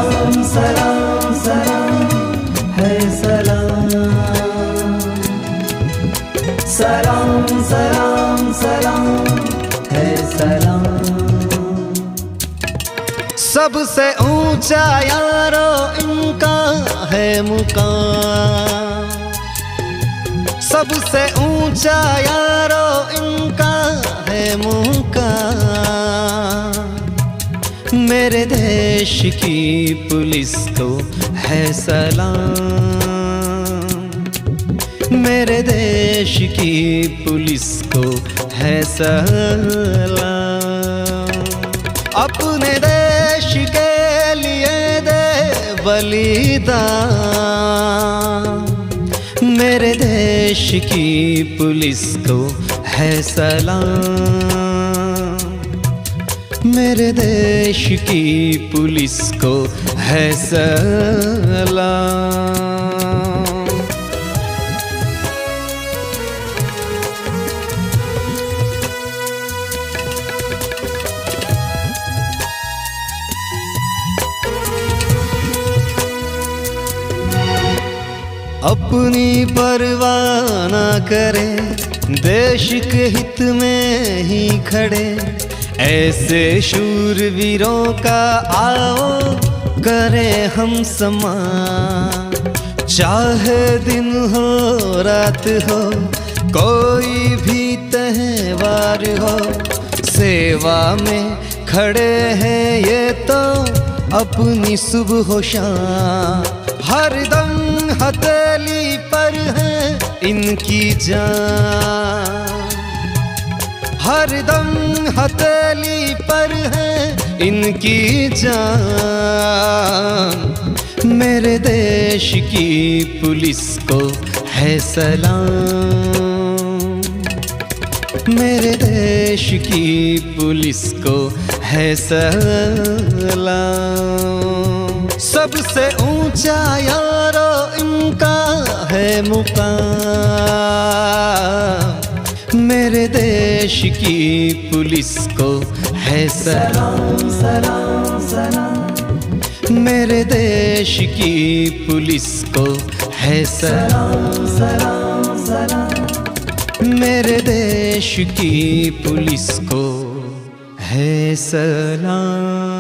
सलाम सलाम सलाम है सलाम, सलाम सलाम सलाम है सलाम। सबसे ऊंचा यारो इनका है मुकाम, सबसे ऊंचा यारो इनका है मुकाम। मेरे देश की पुलिस को है सलाम, मेरे देश की पुलिस को है सलाम। अपने देश के लिए दे बलिदान, मेरे देश की पुलिस को है सलाम, मेरे देश की पुलिस को है सलाम। अपनी परवाह न करे, देश के हित में ही खड़े, ऐसे शूरवीरों का आओ करें हम सम्मान। चाहे दिन हो रात हो, कोई भी त्योहार हो, सेवा में खड़े हैं ये तो अपनी सुबह शाम। हरदम हथेली पर है इनकी जान, हरदम हथेली पर है इनकी जान। मेरे देश की पुलिस को है सलाम, मेरे देश की पुलिस को है सलाम। सबसे ऊंचा यारो इनका है मुकाम, मेरे देश की पुलिस को है सलाम, सलाम सलाम मेरे देश की पुलिस को है सलाम, सलाम सलाम मेरे देश की पुलिस को है सलाम।